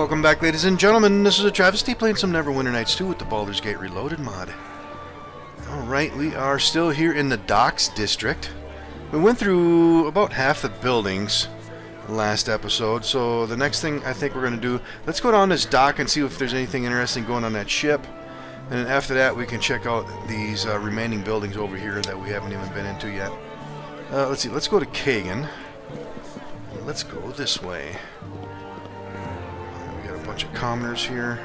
Welcome back, ladies and gentlemen. This is AhTravesty playing some Neverwinter Nights 2 with the Baldur's Gate Reloaded mod. Alright, we are still here in the Docks District. We went through about half the buildings last episode, so the next thing I think we're going to do, let's go down this dock and see if there's anything interesting going on that ship. And then after that, we can check out these remaining buildings over here that we haven't even been into yet. Let's see, let's go to Kagan. Let's go this way. We got a bunch of commoners here.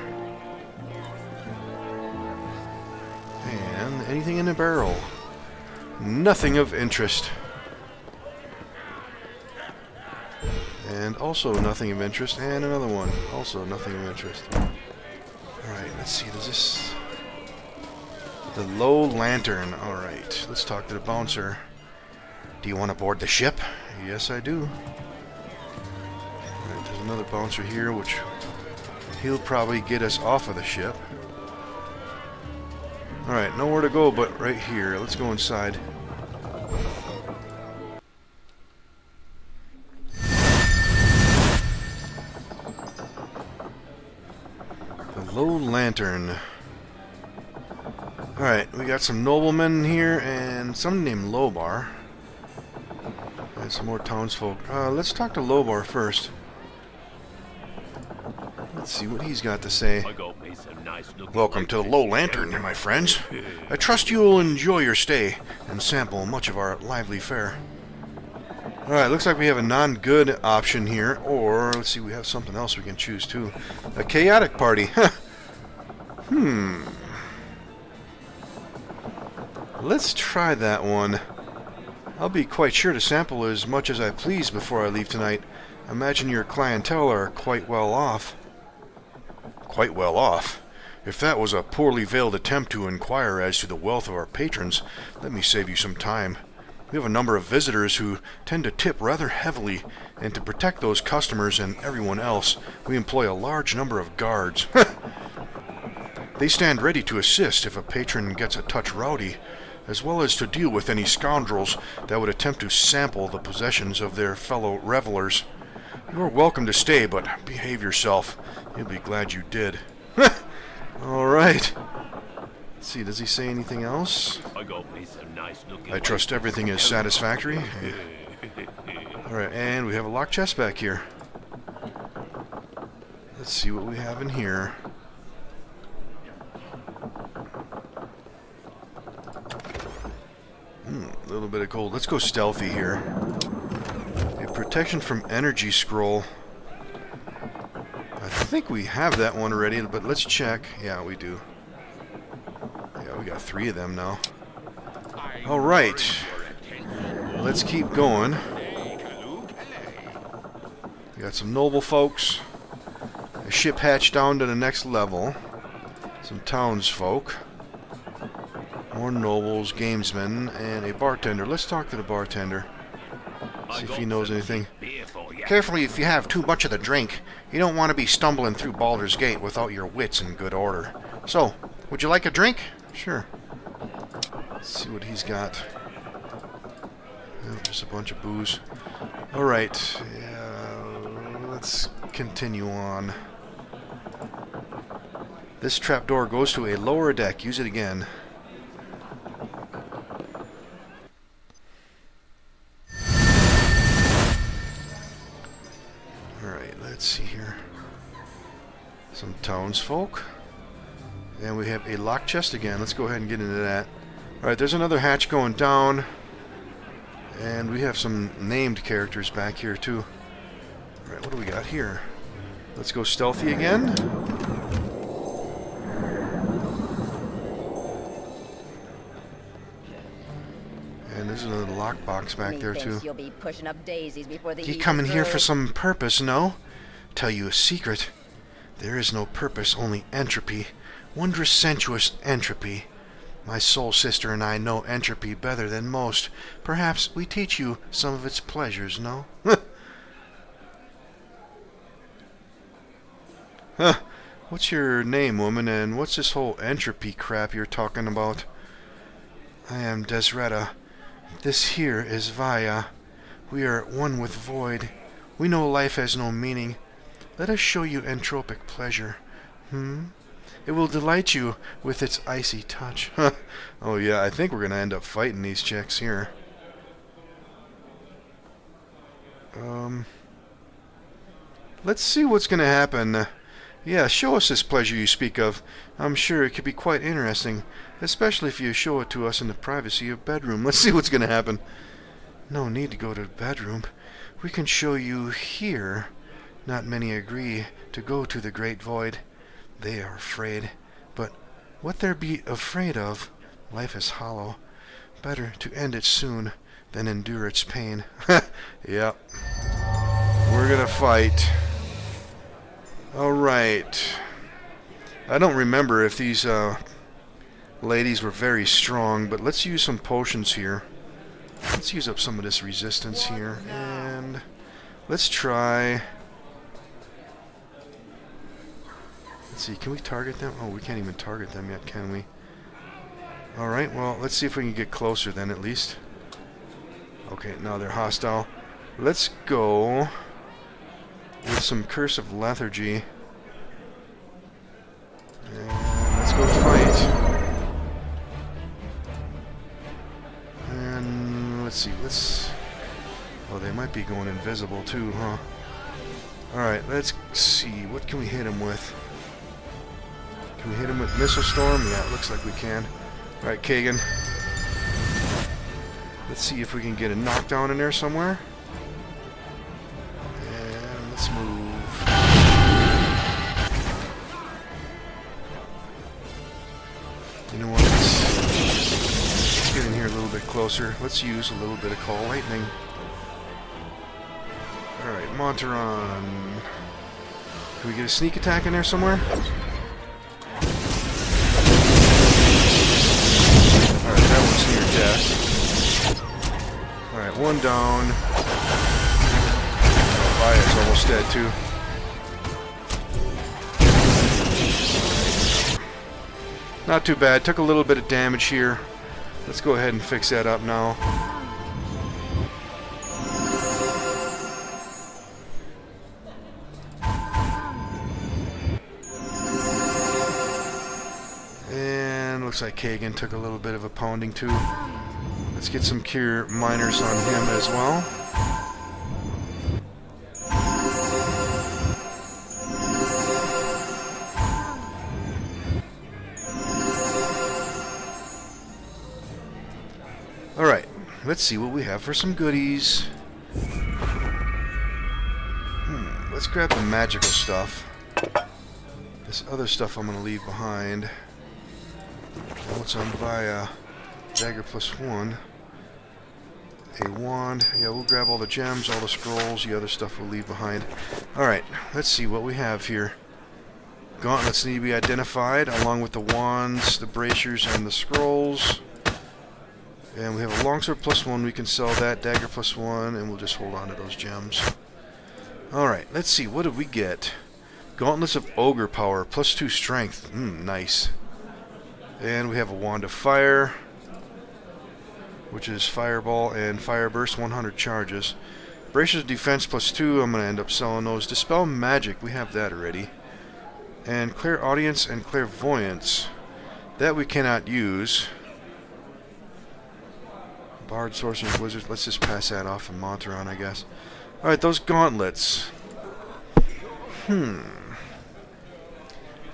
And anything in a barrel? Nothing of interest. And also nothing of interest. And another one. Also nothing of interest. Alright, let's see. Does this... The low lantern. Alright, let's talk to the bouncer. Do you want to board the ship? Yes, I do. Alright, there's another bouncer here, which he'll probably get us off of the ship. Alright, nowhere to go but right here. Let's go inside. The low lantern. Alright, we got some noblemen here and someone named Lobar. And some more townsfolk. Let's talk to Lobar first. Let's see what he's got to say. Welcome to the Low Lantern, my friends. I trust you'll enjoy your stay and sample much of our lively fare. Alright, looks like we have a non-good option here, or let's see, we have something else we can choose too. A chaotic party. Let's try that one. I'll be quite sure to sample as much as I please before I leave tonight. I imagine your clientele are quite well off. Quite well off? If that was a poorly veiled attempt to inquire as to the wealth of our patrons, let me save you some time. We have a number of visitors who tend to tip rather heavily, and to protect those customers and everyone else, we employ a large number of guards. They stand ready to assist if a patron gets a touch rowdy, as well as to deal with any scoundrels that would attempt to sample the possessions of their fellow revelers. You are welcome to stay, but behave yourself. You'll be glad you did. Alright. Let's see, does he say anything else? I trust everything is satisfactory. Alright, and we have a locked chest back here. Let's see what we have in here. A little bit of gold. Let's go stealthy here. A protection from energy scroll. I think we have that one already, but let's check. Yeah, we do. Yeah, we got 3 of them now. Alright. Let's keep going. We got some noble folks. A ship hatched down to the next level. Some townsfolk. More nobles, gamesmen, and a bartender. Let's talk to the bartender. See if he knows anything. Carefully if you have too much of the drink. You don't want to be stumbling through Baldur's Gate without your wits in good order. So, would you like a drink? Sure. Let's see what he's got. Oh, just a bunch of booze. Alright. Let's continue on. This trapdoor goes to a lower deck. Use it again. Let's see here. Some townsfolk. And we have a locked chest again. Let's go ahead and get into that. Alright, there's another hatch going down. And we have some named characters back here too. Alright, what do we got here? Let's go stealthy again. And there's another lockbox back there too. You come in here for some purpose, no? Tell you a secret. There is no purpose, only entropy. Wondrous sensuous entropy. My soul sister and I know entropy better than most. Perhaps we teach you some of its pleasures, no? Huh. What's your name, woman, and what's this whole entropy crap you're talking about? I am Desretta. This here is Vaya. We are one with void. We know life has no meaning. Let us show you entropic pleasure. It will delight you with its icy touch. Oh yeah, I think we're gonna end up fighting these chicks here. Let's see what's gonna happen. Yeah, show us this pleasure you speak of. I'm sure it could be quite interesting, especially if you show it to us in the privacy of bedroom. Let's see what's gonna happen. No need to go to the bedroom. We can show you here. Not many agree to go to the great void. They are afraid. But what there be afraid of? Life is hollow. Better to end it soon than endure its pain. Yep. We're gonna fight. Alright. I don't remember if these ladies were very strong, but let's use some potions here. Let's use up some of this resistance here. And let's try... Let's see, can we target them? Oh, we can't even target them yet, can we? Alright, well, let's see if we can get closer then, at least. Okay, now they're hostile. Let's go with some Curse of Lethargy. And let's go fight. And let's see, oh, they might be going invisible too, huh? Alright, let's see, what can we hit them with? Can we hit him with Missile Storm? Yeah, it looks like we can. Alright, Kagan. Let's see if we can get a knockdown in there somewhere. And let's move. You know what? Let's get in here a little bit closer. Let's use a little bit of Call Lightning. Alright, Monteron. Can we get a sneak attack in there somewhere? Alright, that one's near death. Alright, one down. Vaya's almost dead too. Not too bad. Took a little bit of damage here. Let's go ahead and fix that up now. Looks like Kagan took a little bit of a pounding too. Let's get some Cure Miners on him as well. Alright, let's see what we have for some goodies. Let's grab the magical stuff. This other stuff I'm going to leave behind. What's on Vaya? Dagger +1. A wand. Yeah, we'll grab all the gems, all the scrolls, the other stuff we'll leave behind. Alright, let's see what we have here. Gauntlets need to be identified, along with the wands, the bracers, and the scrolls. And we have a longsword +1, we can sell that. Dagger +1, and we'll just hold on to those gems. Alright, let's see, what did we get? Gauntlets of Ogre Power, +2 strength. Nice. And we have a Wand of Fire, which is Fireball and Fire Burst, 100 charges. Bracers of Defense +2, I'm going to end up selling those. Dispel Magic, we have that already. And Clear Audience and Clairvoyance, that we cannot use. Bard, Sorcerers, Wizards, let's just pass that off in Monteron, I guess. Alright, those gauntlets.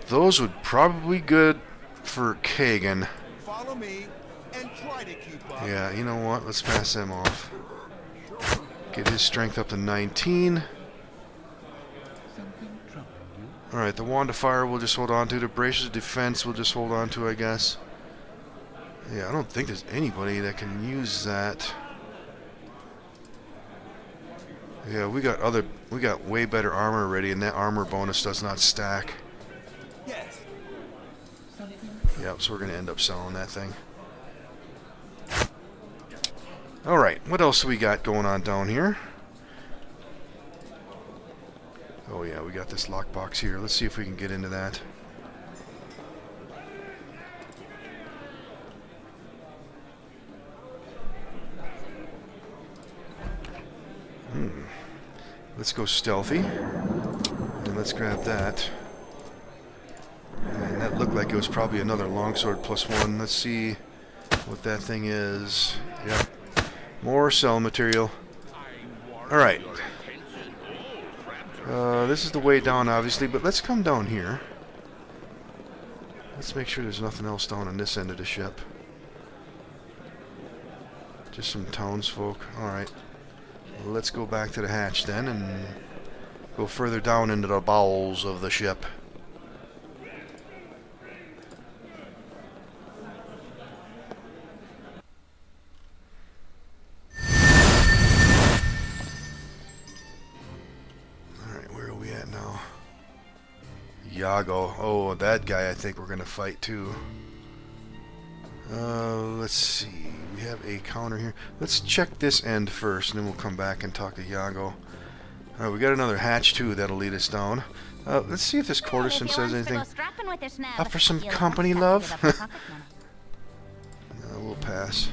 Those would probably be good for Kagan. Follow me and try to keep up. Yeah, you know what? Let's pass them off. Get his strength up to 19. Alright, the Wand of Fire we'll just hold on to. The Bracers of Defense we'll just hold on to, I guess. Yeah, I don't think there's anybody that can use that. Yeah, we got way better armor already, and that armor bonus does not stack. Yes. Yep, so we're going to end up selling that thing. Alright, what else do we got going on down here? Oh yeah, we got this lockbox here. Let's see if we can get into that. Let's go stealthy. And let's grab that. And that looked like it was probably another longsword +1. Let's see what that thing is. Yep. More cell material. Alright. This is the way down, obviously, but let's come down here. Let's make sure there's nothing else down on this end of the ship. Just some townsfolk. Alright. Let's go back to the hatch then and go further down into the bowels of the ship. Iago. Oh, that guy I think we're going to fight too. Let's see. We have a counter here. Let's check this end first, and then we'll come back and talk to Iago. Alright, we got another hatch too that'll lead us down. Let's see if this courtesan says anything. Up for some company, love? No, we'll pass.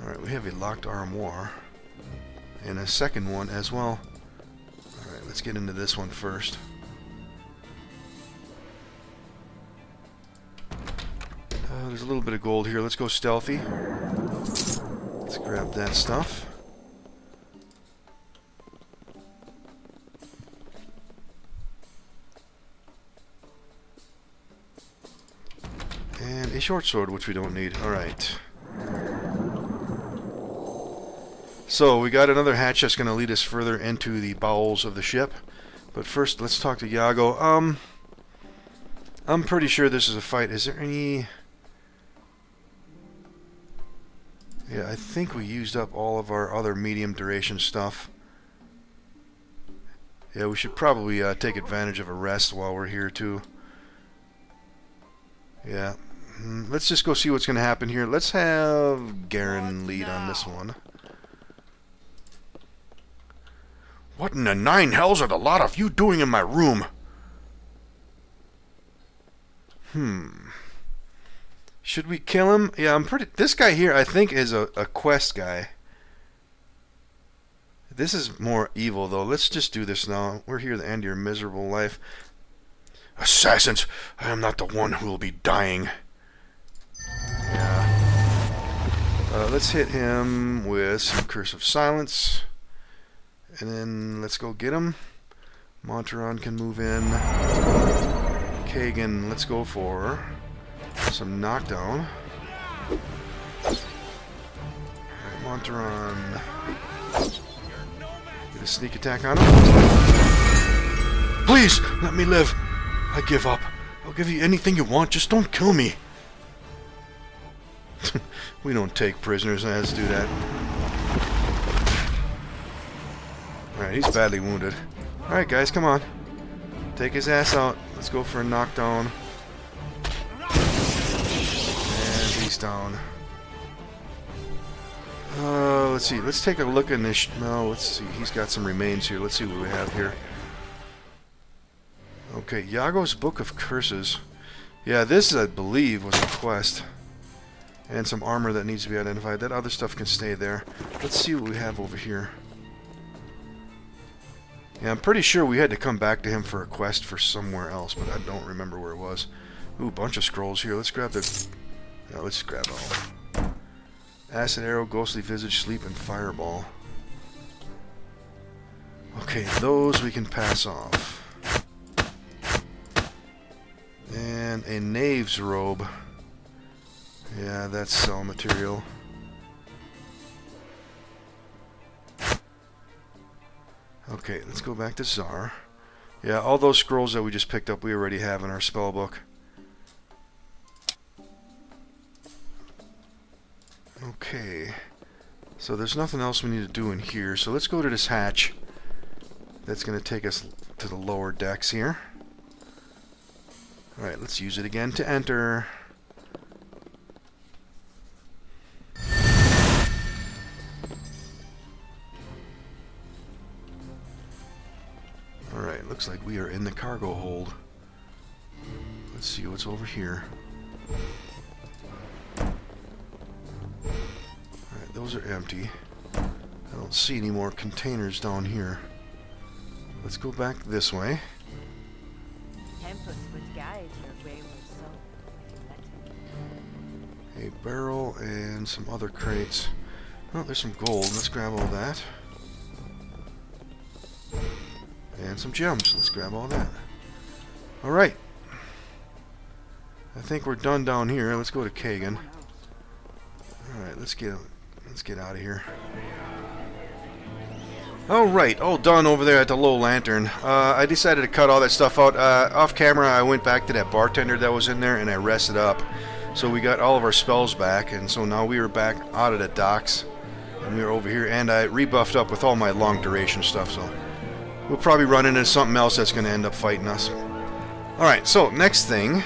Alright, we have a locked armoire. And a second one as well. Alright, let's get into this one first. There's a little bit of gold here. Let's go stealthy. Let's grab that stuff. And a short sword, which we don't need. Alright. So, we got another hatch that's going to lead us further into the bowels of the ship. But first, let's talk to Iago. I'm pretty sure this is a fight. Is there any... Yeah, I think we used up all of our other medium duration stuff. Yeah, we should probably take advantage of a rest while we're here too. Yeah. Let's just go see what's going to happen here. Let's have Garen lead on this one. What in the nine hells are the lot of you doing in my room? Should we kill him? Yeah, I'm pretty... This guy here, I think, is a quest guy. This is more evil, though. Let's just do this now. We're here to end your miserable life. Assassins! I am not the one who will be dying. Yeah. Let's hit him with some Curse of Silence. And then let's go get him. Monteron can move in. Kagan, let's go for some knockdown. Alright, Monteron. Get a sneak attack on him. Please, let me live. I give up. I'll give you anything you want, just don't kill me. We don't take prisoners, let's do that. Alright, he's badly wounded. Alright guys, come on. Take his ass out. Let's go for a knockdown. And he's down. Let's see. Let's take a look in this... No, let's see. He's got some remains here. Let's see what we have here. Okay, Iago's Book of Curses. Yeah, this, I believe, was a quest. And some armor that needs to be identified. That other stuff can stay there. Let's see what we have over here. Yeah, I'm pretty sure we had to come back to him for a quest for somewhere else, but I don't remember where it was. Ooh, bunch of scrolls here. Let's grab the... Yeah, let's grab all. Acid Arrow, Ghostly Visage, Sleep, and Fireball. Okay, those we can pass off. And a Knave's Robe. Yeah, that's cell material. Okay, let's go back to Tsar. Yeah, all those scrolls that we just picked up we already have in our spell book. Okay. So there's nothing else we need to do in here. So let's go to this hatch. That's going to take us to the lower decks here. Alright, let's use it again to enter. Alright, looks like we are in the cargo hold. Let's see what's over here. Alright, those are empty. I don't see any more containers down here. Let's go back this way. Tempus would guide your wayward soul if you let him. A barrel and some other crates. Oh, there's some gold. Let's grab all that. And some gems. Let's grab all that. Alright. I think we're done down here. Let's go to Kagan. Alright, let's get out of here. Alright, all done over there at the low lantern. I decided to cut all that stuff out. Off camera, I went back to that bartender that was in there and I rested up. So we got all of our spells back, and so now we were back out of the docks. And we were over here, and I rebuffed up with all my long duration stuff, so we'll probably run into something else that's going to end up fighting us. Alright, so next thing,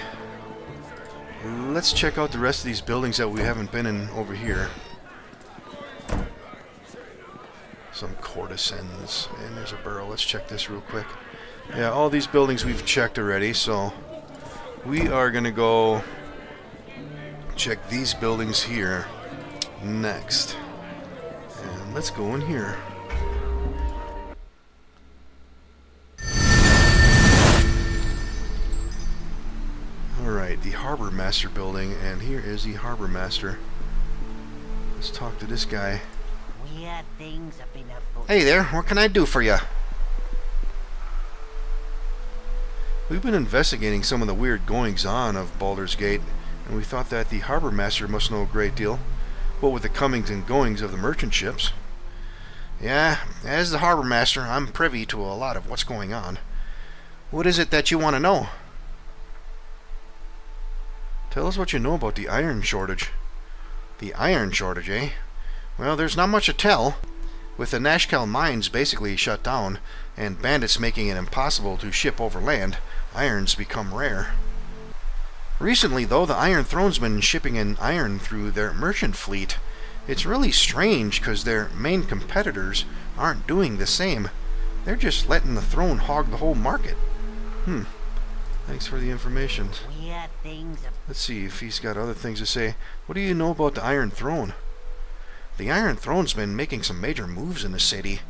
let's check out the rest of these buildings that we haven't been in over here. Some courtesans, and there's a barrel. Let's check this real quick. Yeah, all these buildings we've checked already, so we are going to go check these buildings here next. And let's go in here. Alright, the Harbor Master building, and here is the Harbor Master. Let's talk to this guy. Weird things have been afoot. Hey there, what can I do for you? We've been investigating some of the weird goings-on of Baldur's Gate, and we thought that the Harbor Master must know a great deal. What with the comings and goings of the merchant ships. Yeah, as the Harbor Master, I'm privy to a lot of what's going on. What is it that you want to know? Tell us what you know about the iron shortage. The iron shortage, eh? Well, there's not much to tell. With the Nashkel mines basically shut down, and bandits making it impossible to ship overland, iron's become rare. Recently, though, the Iron Throne's been shipping in iron through their merchant fleet. It's really strange, because their main competitors aren't doing the same. They're just letting the Throne hog the whole market. Thanks for the information. Weird things have... Let's see if he's got other things to say. What do you know about the Iron Throne? The Iron Throne's been making some major moves in the city.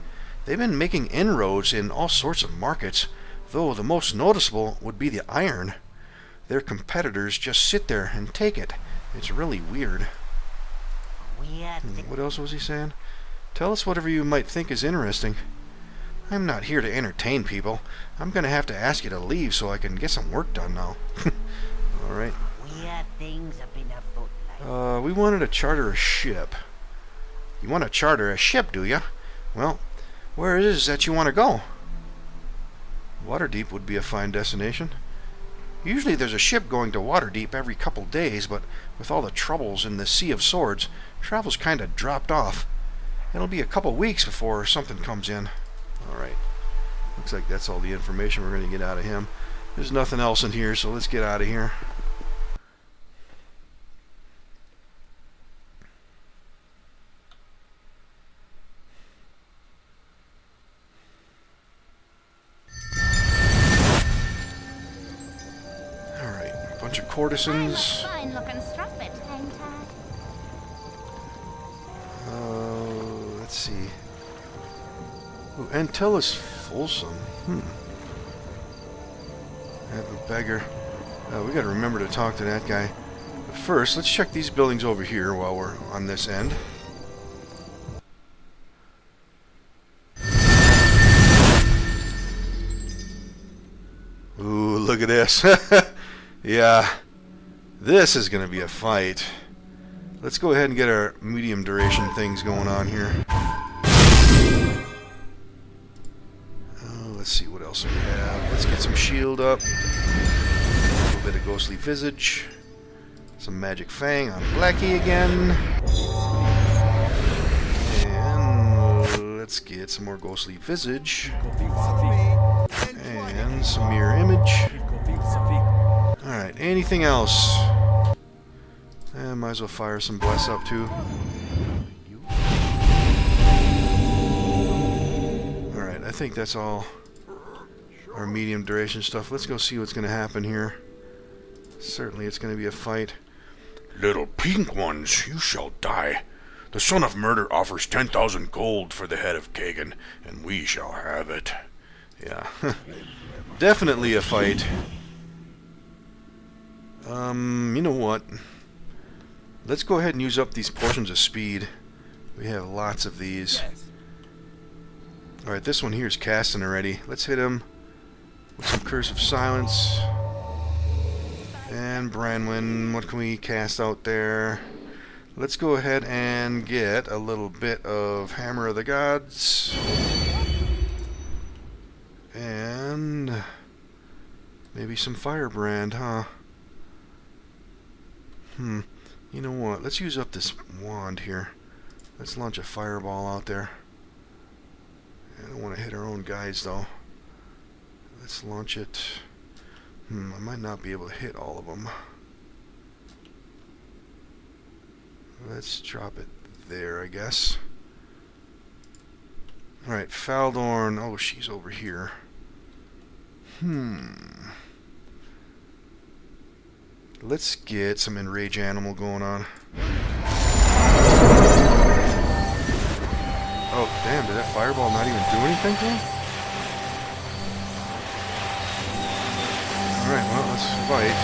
They've been making inroads in all sorts of markets, though the most noticeable would be the iron. Their competitors just sit there and take it. It's really weird. What else was he saying? Tell us whatever you might think is interesting. I'm not here to entertain people. I'm going to have to ask you to leave so I can get some work done now. Alright. Weird things have been afoot. We wanted to charter a ship. You want to charter a ship, do you? Well, where is it that you want to go? Waterdeep would be a fine destination. Usually there's a ship going to Waterdeep every couple days, but with all the troubles in the Sea of Swords, travel's kind of dropped off. It'll be a couple weeks before something comes in. Alright. Looks like that's all the information we're going to get out of him. There's nothing else in here, so let's get out of here. Bunch of courtesans. Fine looking strumpet, ain't I? Let's see. Ooh, Antilla's Folsom. A beggar. We gotta remember to talk to that guy. But first, let's check these buildings over here while we're on this end. Ooh, look at this. Yeah, this is going to be a fight. Let's go ahead and get our medium duration things going on here. Let's see what else we have. Let's get some shield up. A little bit of ghostly visage. Some magic fang on Blackie again. And let's get some more ghostly visage. And some mirror image. Alright, anything else? Might as well fire some bless up too. Alright, I think that's all our medium duration stuff. Let's go see what's going to happen here. Certainly it's going to be a fight. Little pink ones, you shall die. The Son of Murder offers 10,000 gold for the head of Kagan, and we shall have it. Yeah. Definitely a fight. You know what? Let's go ahead and use up these portions of speed. We have lots of these. Yes. Alright, this one here is casting already. Let's hit him with some Curse of Silence. And Branwyn, what can we cast out there? Let's go ahead and get a little bit of Hammer of the Gods. And maybe some Firebrand, huh? You know what? Let's use up this wand here. Let's launch a fireball out there. I don't want to hit our own guys, though. Let's launch it. I might not be able to hit all of them. Let's drop it there, I guess. Alright, Faldorn. Oh, she's over here. Let's get some Enrage Animal going on. Oh, damn, did that fireball not even do anything to him? Alright, well, let's fight.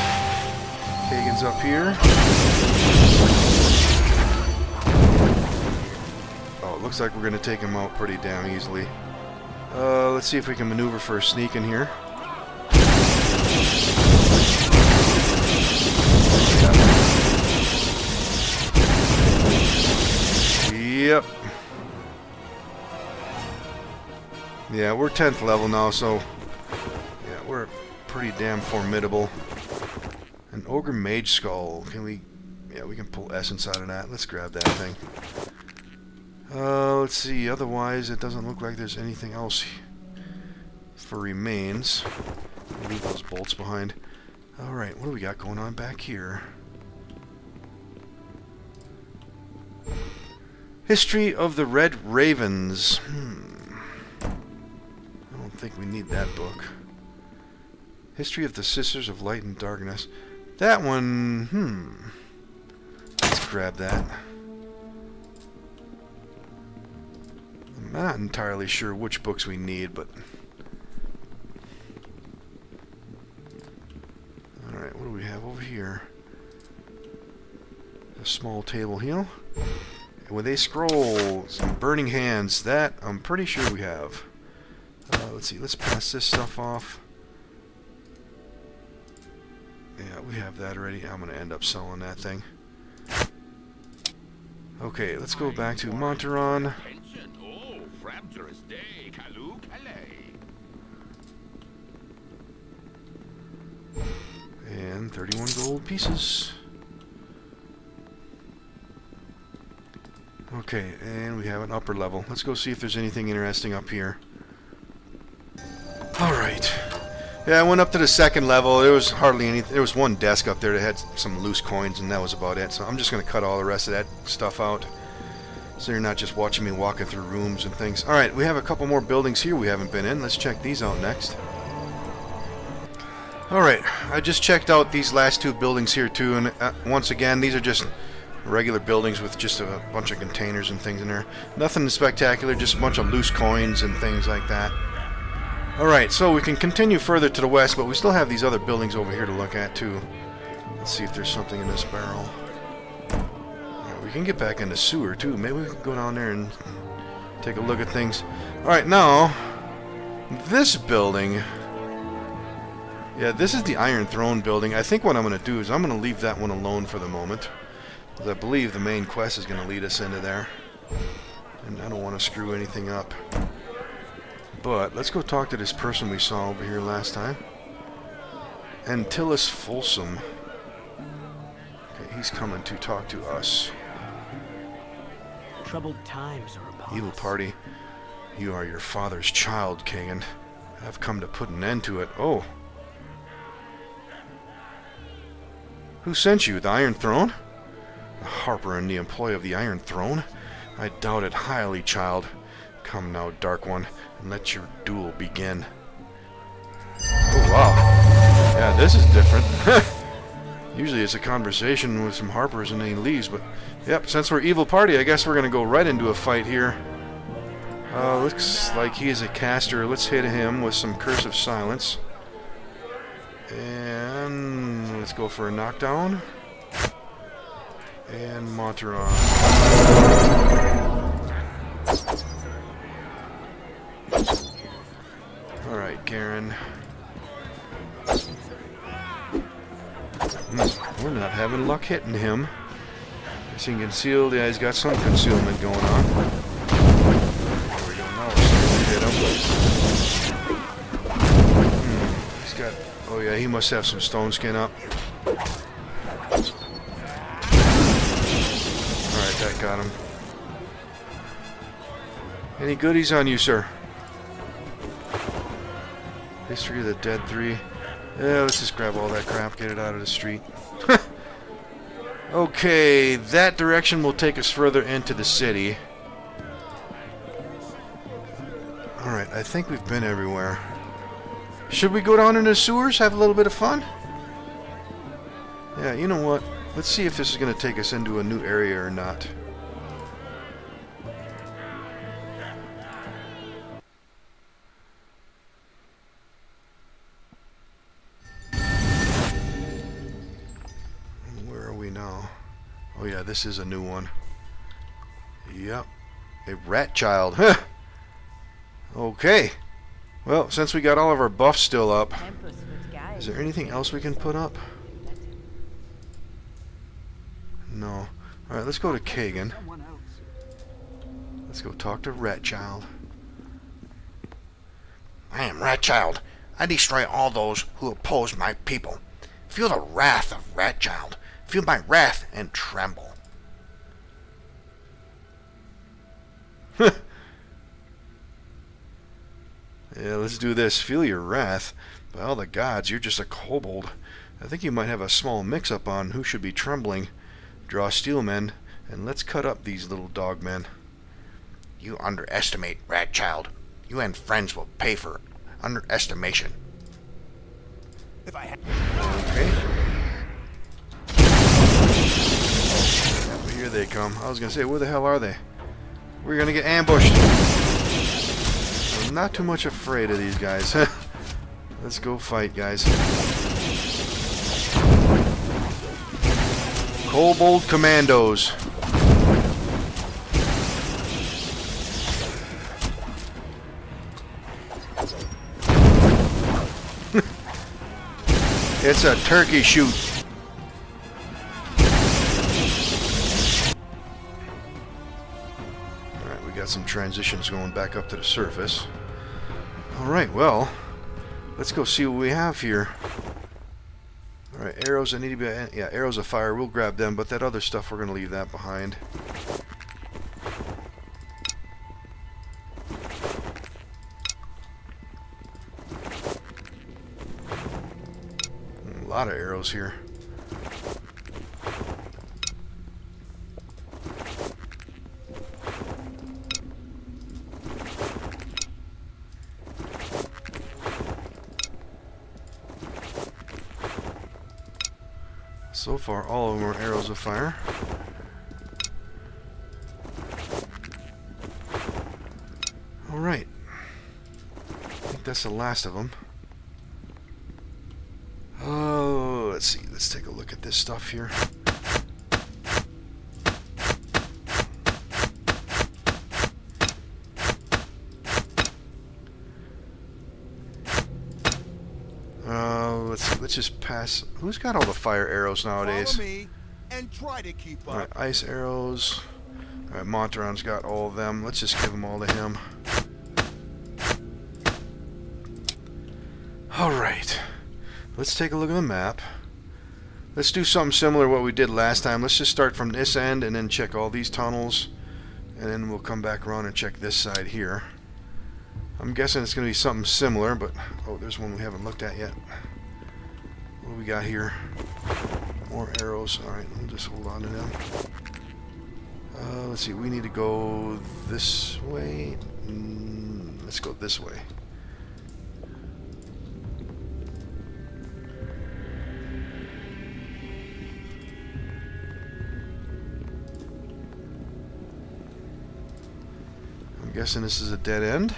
Kagan's up here. Oh, it looks like we're going to take him out pretty damn easily. Let's see if we can maneuver for a sneak in here. Yep. Yeah, we're 10th level now, so yeah, we're pretty damn formidable. An Ogre Mage Skull. Can we... Yeah, we can pull Essence out of that. Let's grab that thing. Let's see. Otherwise, it doesn't look like there's anything else for remains. We'll leave those bolts behind. Alright, what do we got going on back here? History of the Red Ravens. I don't think we need that book. History of the Sisters of Light and Darkness. That one, let's grab that. I'm not entirely sure which books we need, but... Alright, what do we have over here? A small table heal. And with a scroll, some burning hands. That I'm pretty sure we have. Let's see, let's pass this stuff off. Yeah, we have that already. I'm going to end up selling that thing. Okay, let's go back to Monteron. And 31 gold pieces. Okay, and we have an upper level. Let's go see if there's anything interesting up here. Alright. Yeah, I went up to the second level. There was hardly anything. There was one desk up there that had some loose coins, and that was about it. So I'm just going to cut all the rest of that stuff out, so you're not just watching me walking through rooms and things. Alright, we have a couple more buildings here we haven't been in. Let's check these out next. Alright, I just checked out these last two buildings here too, and once again, these are just regular buildings with just a bunch of containers and things in there. Nothing spectacular, just a bunch of loose coins and things like that. Alright, so we can continue further to the west, but we still have these other buildings over here to look at too. Let's see if there's something in this barrel. Alright, we can get back in the sewer too. Maybe we can go down there and take a look at things. Alright, now, this building... Yeah, this is the Iron Throne building. I think what I'm going to do is I'm going to leave that one alone for the moment, because I believe the main quest is going to lead us into there. And I don't want to screw anything up. But let's go talk to this person we saw over here last time. Antilles Folsom. Okay, he's coming to talk to us. Troubled times are upon Evil us. party. You are your father's child, Kagan. I've come to put an end to it. Oh. Who sent you? The Iron Throne? A harper in the employ of the Iron Throne? I doubt it highly, child. Come now, Dark One, and let your duel begin. Oh, wow. Yeah, this is different. Usually it's a conversation with some harpers and then he leaves, but... Yep, since we're evil party, I guess we're going to go right into a fight here. Looks like he is a caster. Let's hit him with some Curse of Silence. And let's go for a knockdown. And Monteron. Alright, Garen. We're not having luck hitting him. He's concealed. Yeah, he's got some concealment going on. There we go. Now we're starting to hit him. He's got... Oh yeah, he must have some stone skin up. Alright, that got him. Any goodies on you, sir? History of the Dead 3. Yeah, let's just grab all that crap, get it out of the street. Okay, that direction will take us further into the city. Alright, I think we've been everywhere. Should we go down into the sewers, have a little bit of fun? Yeah, you know what? Let's see if this is going to take us into a new area or not. Where are we now? Oh yeah, this is a new one. Yep. A rat child. Huh. Okay. Well, since we got all of our buffs still up, is there anything else we can put up? No. Alright, let's go to Kagan. Let's go talk to Rat Child. I am Rat Child. I destroy all those who oppose my people. Feel the wrath of Rat Child. Feel my wrath and tremble. Yeah, let's do this. Feel your wrath. By all the gods, you're just a kobold. I think you might have a small mix-up on who should be trembling. Draw steel men, and let's cut up these little dog men. You underestimate Rat Child. You and friends will pay for underestimation. If I had Okay. But here they come. I was going to say, where the hell are they? We're going to get ambushed. I'm not too much afraid of these guys. Let's go fight, guys. Kobold Commandos. It's a turkey shoot. Alright, we got some transitions going back up to the surface. Alright, well, let's go see what we have here. Alright, arrows that need to be... Yeah, arrows of fire, we'll grab them, but that other stuff, we're going to leave that behind. A lot of arrows here. So far, all of them are arrows of fire. Alright. I think that's the last of them. Oh, let's see. Let's take a look at this stuff here. Let's see. Let's just pass. Who's got all the fire arrows nowadays? follow me and try to keep up. Alright, ice arrows. Alright, Monteron's got all of them. Let's just give them all to him. Alright. Let's take a look at the map. Let's do something similar to what we did last time. Let's just start from this end and then check all these tunnels. And then we'll come back around and check this side here. I'm guessing it's going to be something similar, but... Oh, there's one we haven't looked at yet. What do we got here? More arrows. Alright, we'll just hold on to them. Let's see, we need to go this way. Let's go this way. I'm guessing this is a dead end.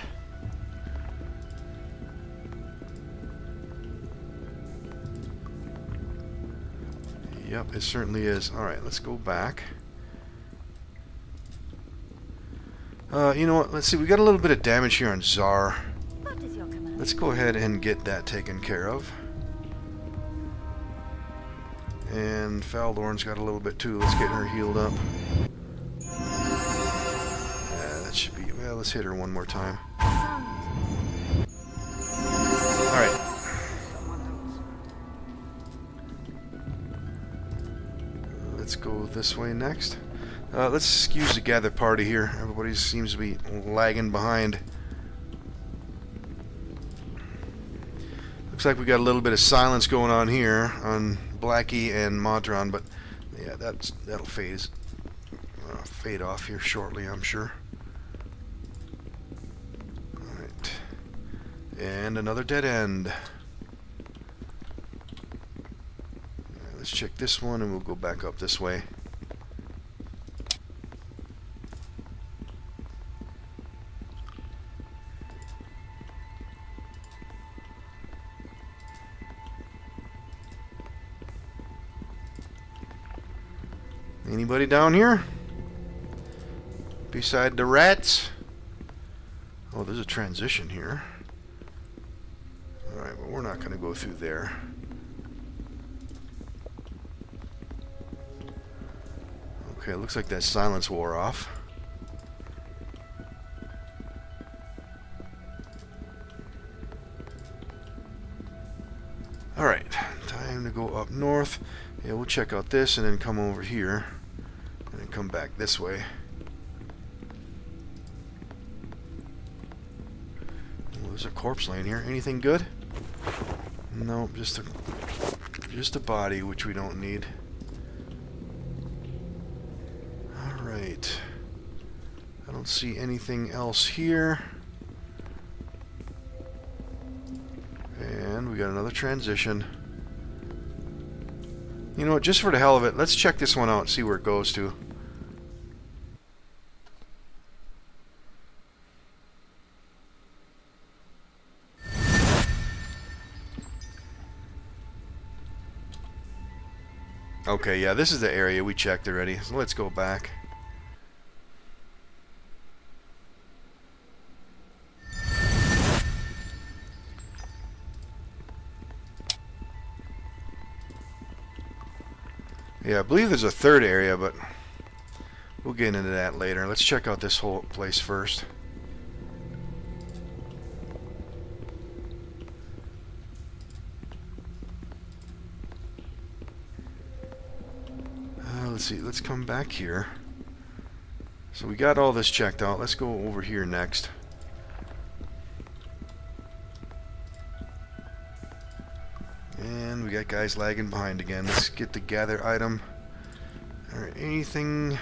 Yep, it certainly is. Alright, let's go back. You know what? Let's see. We got a little bit of damage here on SOAR. What is your command? Let's go ahead and get that taken care of. And Faldorn's got a little bit too. Let's get her healed up. That should be... Well, let's hit her one more time. Alright. Let's go this way next. Let's excuse the gather party here. Everybody seems to be lagging behind. Looks like we got a little bit of silence going on here on Blackie and Modron, but yeah, that'll fade off here shortly, I'm sure. Alright. And another dead end. Let's check this one and we'll go back up this way. Anybody down here? Beside the rats? Oh, there's a transition here. Alright, but we're not going to go through there. Okay, it looks like that silence wore off. Alright, time to go up north. Yeah, we'll check out this and then come over here. And then come back this way. Oh, there's a corpse laying here. Anything good? No, just a body, which we don't need. Alright. I don't see anything else here. And we got another transition. You know what, just for the hell of it, let's check this one out and see where it goes to. Okay, yeah, this is the area we checked already, so let's go back. Yeah, I believe there's a third area, but we'll get into that later. Let's check out this whole place first. Let's see, let's come back here. So we got all this checked out. Let's go over here next. And we got guys lagging behind again. Let's get the gather item. Alright, anything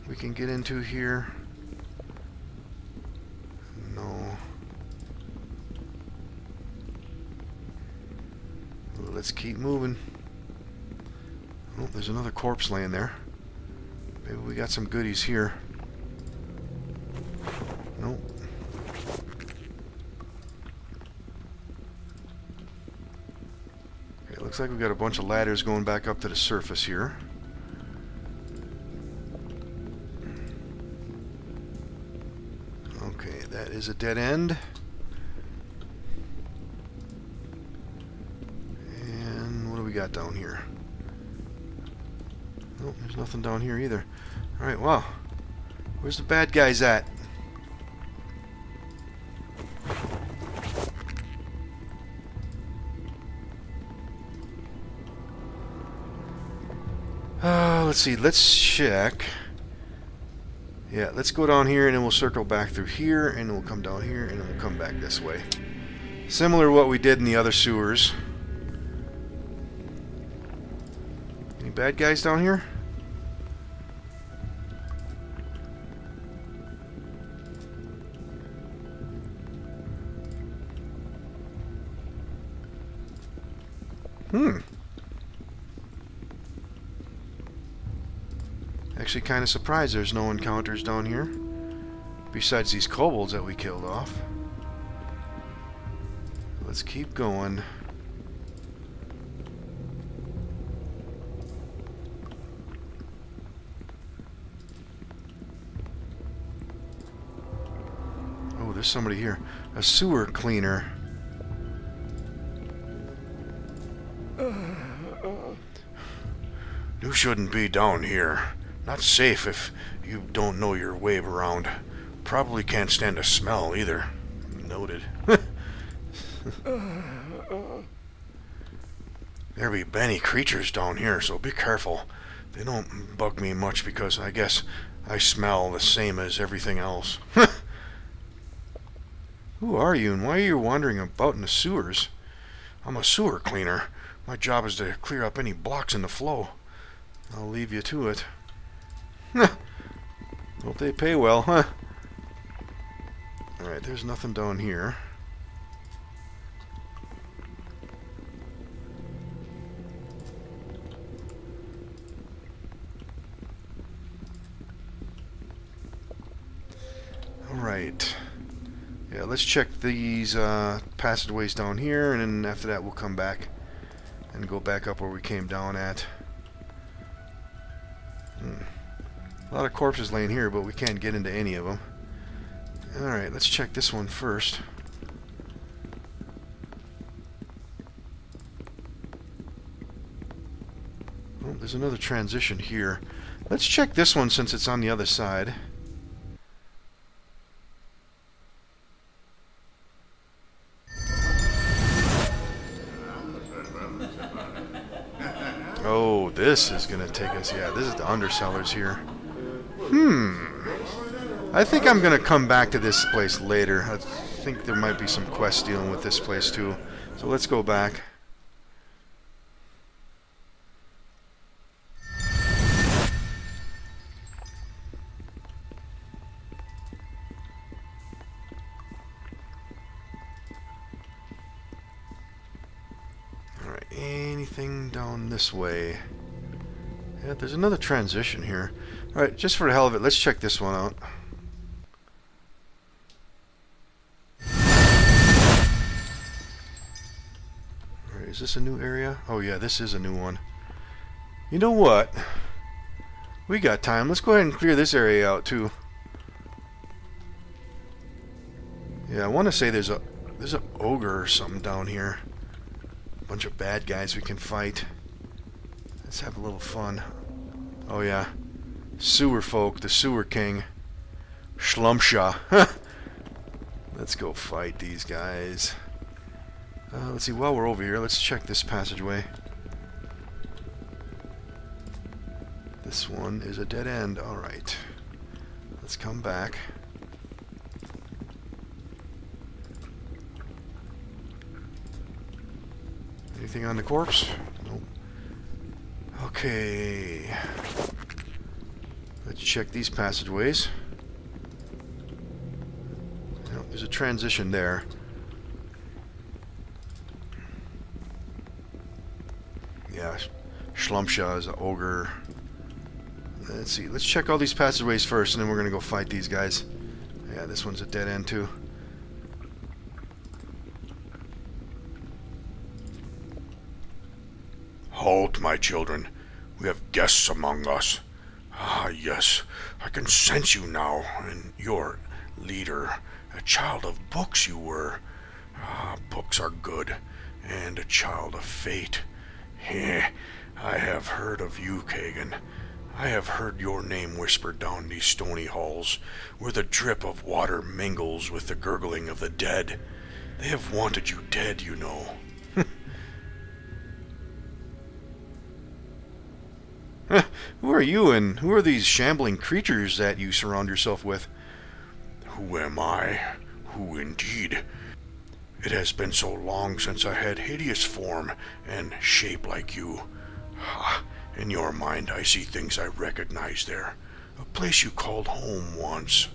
we can get into here? No. Well, let's keep moving. Oh, there's another corpse laying there. Maybe we got some goodies here. Nope. Okay, looks like we've got a bunch of ladders going back up to the surface here. Okay, that is a dead end. And what do we got down here? Nope, there's nothing down here either. Alright, wow. Where's the bad guys at? Let's see, let's check. Yeah, let's go down here and then we'll circle back through here and then we'll come down here and then we'll come back this way. Similar to what we did in the other sewers. Any bad guys down here? Actually kind of surprised there's no encounters down here. Besides these kobolds that we killed off. Let's keep going. Oh, there's somebody here. A sewer cleaner. You shouldn't be down here. Not safe if you don't know your way around. Probably can't stand the smell either. Noted. There be many creatures down here, so be careful. They don't bug me much because I guess I smell the same as everything else. Who are you and why are you wandering about in the sewers? I'm a sewer cleaner. My job is to clear up any blocks in the flow. I'll leave you to it. Hope they pay well, huh? Alright, there's nothing down here. Alright. Yeah, let's check these passageways down here, and then after that we'll come back and go back up where we came down at. A lot of corpses laying here, but we can't get into any of them. Alright, let's check this one first. Oh, there's another transition here. Let's check this one since it's on the other side. Oh, this is going to take us... Yeah, this is the undercellars here. I think I'm going to come back to this place later. I think there might be some quests dealing with this place too. So let's go back. Alright, anything down this way? Yeah, there's another transition here. Alright, just for the hell of it, let's check this one out. Alright, is this a new area? Oh yeah, this is a new one. You know what? We got time. Let's go ahead and clear this area out too. Yeah, I want to say there's an ogre or something down here. A bunch of bad guys we can fight. Let's have a little fun. Oh yeah. Sewer folk, the sewer king. Schlumpsha. Let's go fight these guys. Let's see, while we're over here, let's check this passageway. This one is a dead end. Alright. Let's come back. Anything on the corpse? Nope. Okay. Let's check these passageways. Nope, there's a transition there. Yeah, Schlumpsha is an ogre. Let's see, let's check all these passageways first, and then we're gonna go fight these guys. Yeah, this one's a dead end too. Halt, my children. We have guests among us. Ah, yes, I can sense you now, and your leader. A child of books you were. Ah, books are good, and a child of fate. Heh, I have heard of you, Kagan. I have heard your name whispered down these stony halls, where the drip of water mingles with the gurgling of the dead. They have wanted you dead, you know. Who are you, and who are these shambling creatures that you surround yourself with? Who am I? Who indeed? It has been so long since I had hideous form and shape like you. Ah, in your mind I see things I recognize there. A place you called home once.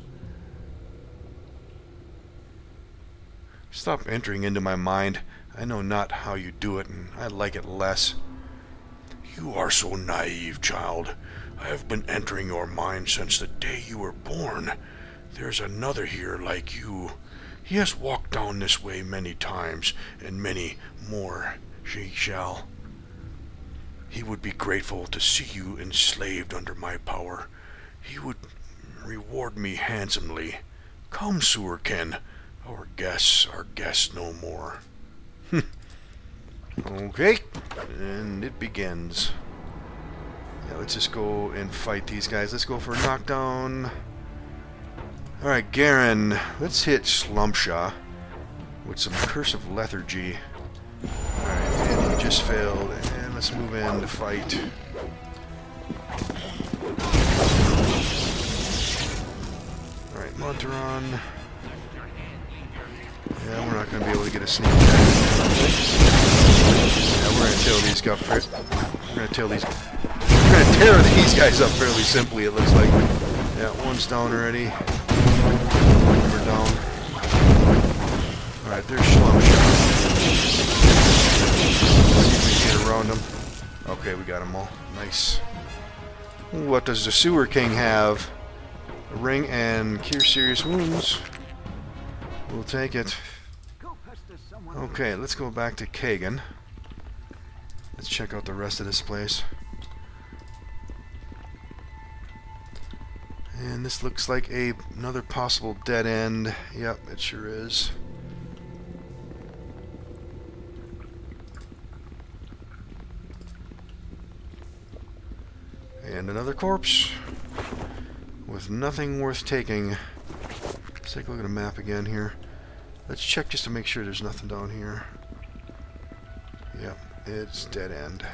Stop entering into my mind. I know not how you do it, and I like it less. You are so naive, child. I have been entering your mind since the day you were born. There's another here like you. He has walked down this way many times, and many more he shall. He would be grateful to see you enslaved under my power. He would reward me handsomely. Come, Sewerkin. Our guests are guests no more. Okay, and it begins. Yeah, let's just go and fight these guys. Let's go for a knockdown. Alright, Garen, let's hit Slumpshaw with some Curse of Lethargy. Alright, and he just failed. And let's move in to fight. Alright, Monteron. Yeah, we're not going to be able to get a sneak attack. Yeah, we're going to tail these guys. We're going to tail these. We're going to tear these guys up fairly simply. It looks like. Yeah, one's down already. We're down. All right, there's Slumpshot. See if we can get around them. Okay, we got them all. Nice. What does the Sewer King have? A ring and cure serious wounds. We'll take it. Okay, let's go back to Kagan. Let's check out the rest of this place. And this looks like another possible dead end. Yep, it sure is. And another corpse with nothing worth taking. Let's take a look at the map again here. Let's check just to make sure there's nothing down here. Yep, it's dead end.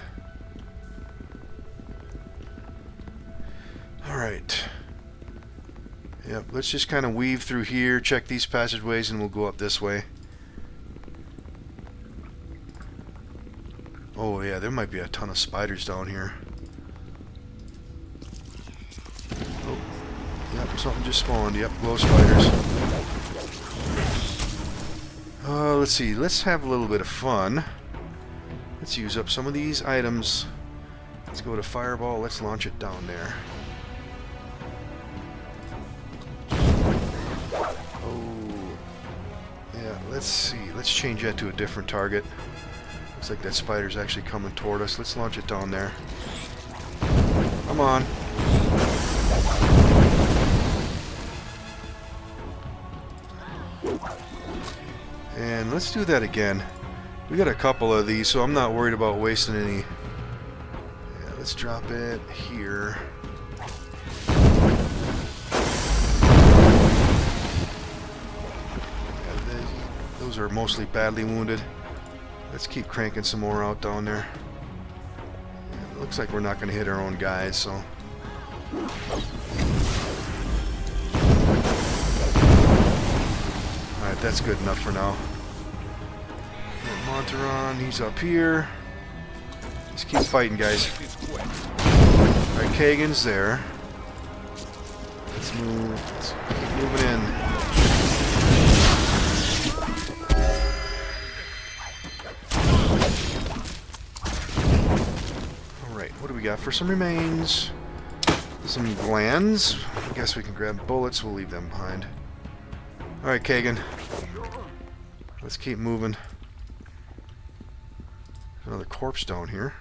Alright. Yep, let's just kind of weave through here, check these passageways, and we'll go up this way. Oh yeah, there might be a ton of spiders down here. Oh, yep, something just spawned. Yep, glow spiders. Let's see, let's have a little bit of fun. Let's use up some of these items. Let's go to Fireball, let's launch it down there. Oh, yeah, let's see, let's change that to a different target. Looks like that spider's actually coming toward us. Let's launch it down there. Come on. And let's do that again. We got a couple of these, so I'm not worried about wasting any. Yeah, let's drop it here. Yeah, those are mostly badly wounded. Let's keep cranking some more out down there. Yeah, it looks like we're not going to hit our own guys, so. Alright, that's good enough for now. Monteron, he's up here. Let's keep fighting, guys. Alright, Kagan's there. Let's move. Let's keep moving in. Alright, what do we got for some remains? Some glands. I guess we can grab bullets. We'll leave them behind. Alright, Kagan. Let's keep moving. Another corpse down here.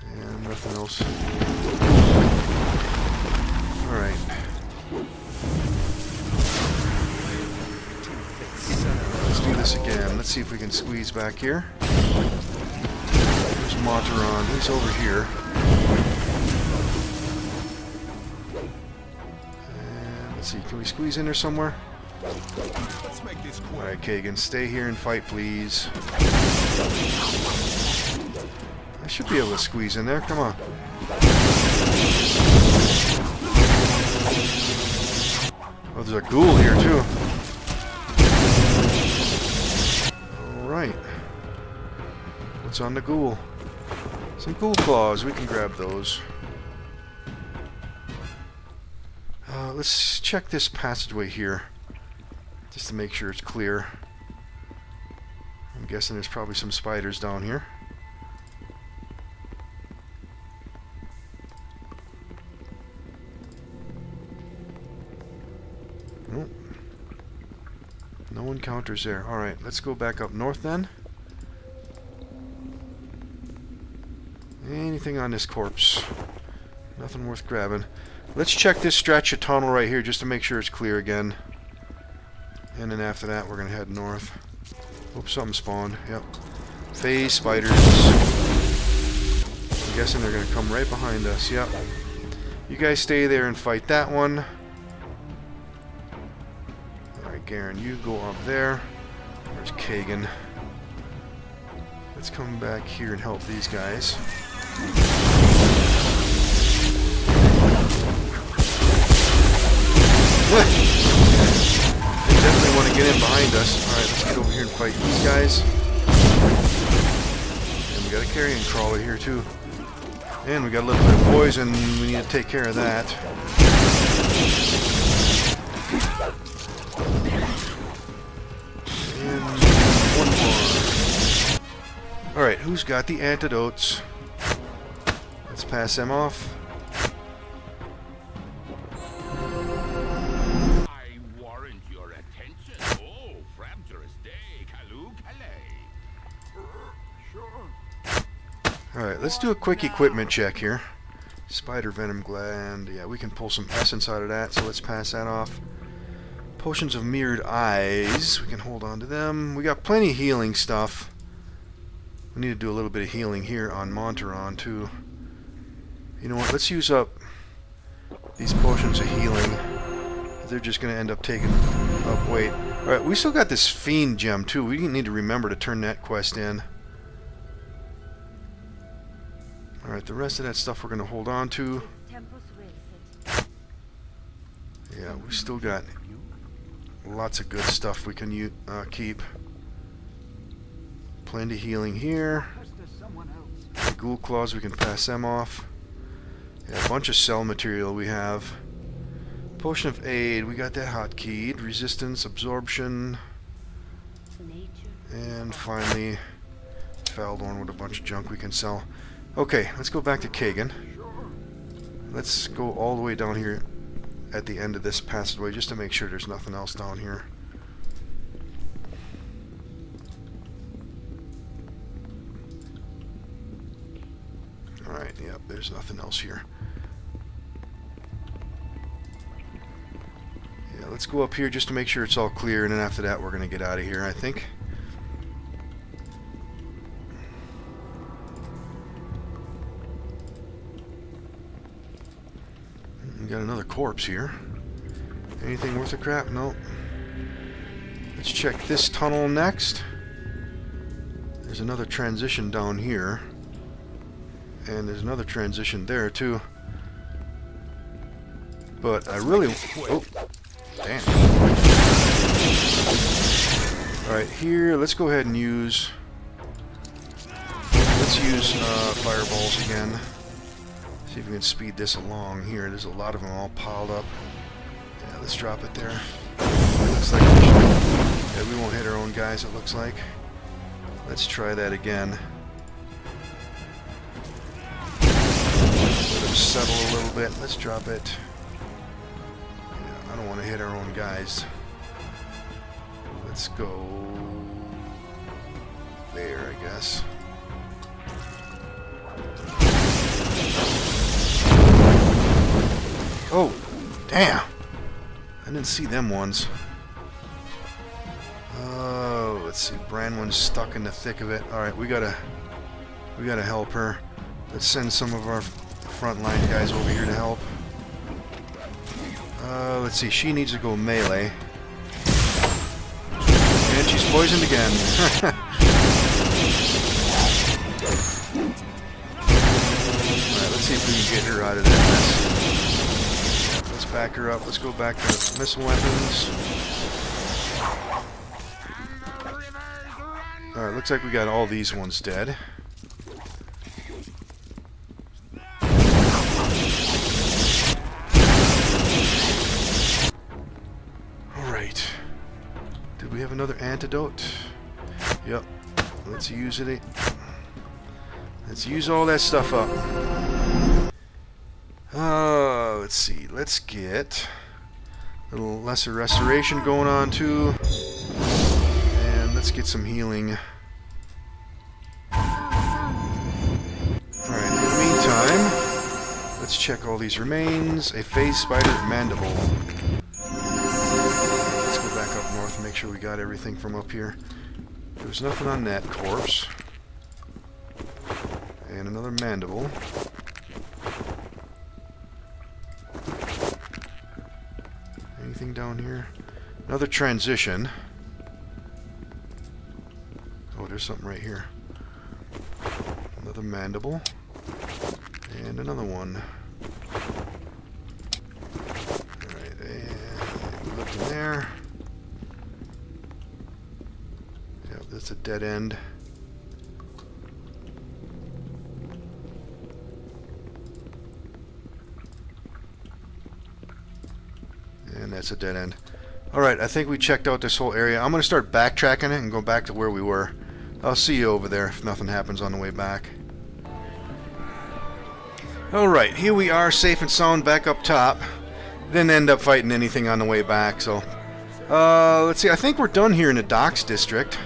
And nothing else. Alright. Let's do this again. Let's see if we can squeeze back here. There's Monteron. He's over here. And let's see. Can we squeeze in there somewhere? Let's make this quick. Alright, Kagan, stay here and fight, please. I should be able to squeeze in there. Come on. Oh, there's a ghoul here, too. Alright. What's on the ghoul? Some ghoul claws. We can grab those. Let's check this passageway here. Just to make sure it's clear. I'm guessing there's probably some spiders down here. No encounters there. Alright, let's go back up north then. Anything on this corpse? Nothing worth grabbing. Let's check this stretch of tunnel right here just to make sure it's clear again. And then after that, we're going to head north. Oops, something spawned. Yep. Phase spiders. I'm guessing they're going to come right behind us. Yep. You guys stay there and fight that one. Alright, Garen, you go up there. Where's Kagan? Let's come back here and help these guys. They definitely want to get in behind us. Alright, let's get over here and fight these guys. And we got a carrion crawler here too. And we got a little bit of poison. We need to take care of that. And one more. Alright, who's got the antidotes? Let's pass them off. I warrant your attention. Oh, frabjous day, Kalu Kalei. Sure. Alright, let's do a quick equipment check here. Spider venom gland. Yeah, we can pull some essence out of that, so let's pass that off. Potions of mirrored eyes. We can hold on to them. We got plenty of healing stuff. We need to do a little bit of healing here on Monteron too. You know what, let's use up these potions of healing. They're just going to end up taking up weight. Alright, we still got this fiend gem too. We need to remember to turn that quest in. Alright, the rest of that stuff we're going to hold on to. Yeah, we still got lots of good stuff we can keep. Plenty of healing here. The ghoul claws, we can pass them off. Yeah, a bunch of cell material we have. Potion of aid, we got that hotkeyed. Resistance, absorption. And finally, Faldorn with a bunch of junk we can sell. Okay, let's go back to Kagan. Let's go all the way down here at the end of this passageway just to make sure there's nothing else down here. Alright, yep, there's nothing else here. Yeah, let's go up here just to make sure it's all clear, and then after that we're going to get out of here, I think. We got another corpse here. Anything worth a crap? Nope. Let's check this tunnel next. There's another transition down here. And there's another transition there too. But I really... Oh, damn. Alright, here, let's go ahead and use... Let's use fireballs again. See if we can speed this along here. There's a lot of them all piled up. Yeah, let's drop it there. Looks like we should... Yeah, we won't hit our own guys, it looks like. Let's try that again. Let them settle a little bit. Let's drop it. Yeah, I don't want to hit our own guys. Let's go there, I guess. Oh, damn! I didn't see them ones. Oh, let's see. Branwen's stuck in the thick of it. All right, we gotta help her. Let's send some of our frontline guys over here to help. Let's see. She needs to go melee, and she's poisoned again. All right, let's see if we can get her out of that mess. Let's back her up. Let's go back to missile weapons. Alright, looks like we got all these ones dead. Alright. Did we have another antidote? Yep. Let's use it. Let's use all that stuff up. Let's see. Let's get a little lesser restoration going on too. And let's get some healing. Alright, in the meantime, let's check all these remains. A phase spider mandible. Let's go back up north and make sure we got everything from up here. There's nothing on that corpse. And another mandible. Anything down here? Another transition. Oh, there's something right here. Another mandible. And another one. Alright, and look in there. Yep, that's a dead end. And that's a dead end. Alright, I think we checked out this whole area. I'm going to start backtracking it and go back to where we were. I'll see you over there if nothing happens on the way back. Alright, here we are, safe and sound, back up top. Didn't end up fighting anything on the way back, so... let's see, I think we're done here in the Docks District.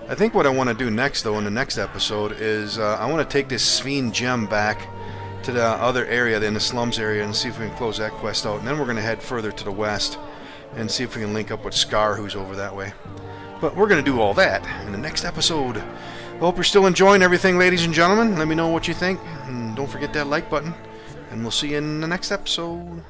I think what I want to do next, though, in the next episode, is I want to take this Sphene gem back to the other area, in the slums area, and see if we can close that quest out. And then we're going to head further to the west and see if we can link up with Scar, who's over that way. But we're going to do all that in the next episode. I hope you're still enjoying everything, ladies and gentlemen. Let me know what you think. And don't forget that like button. And we'll see you in the next episode.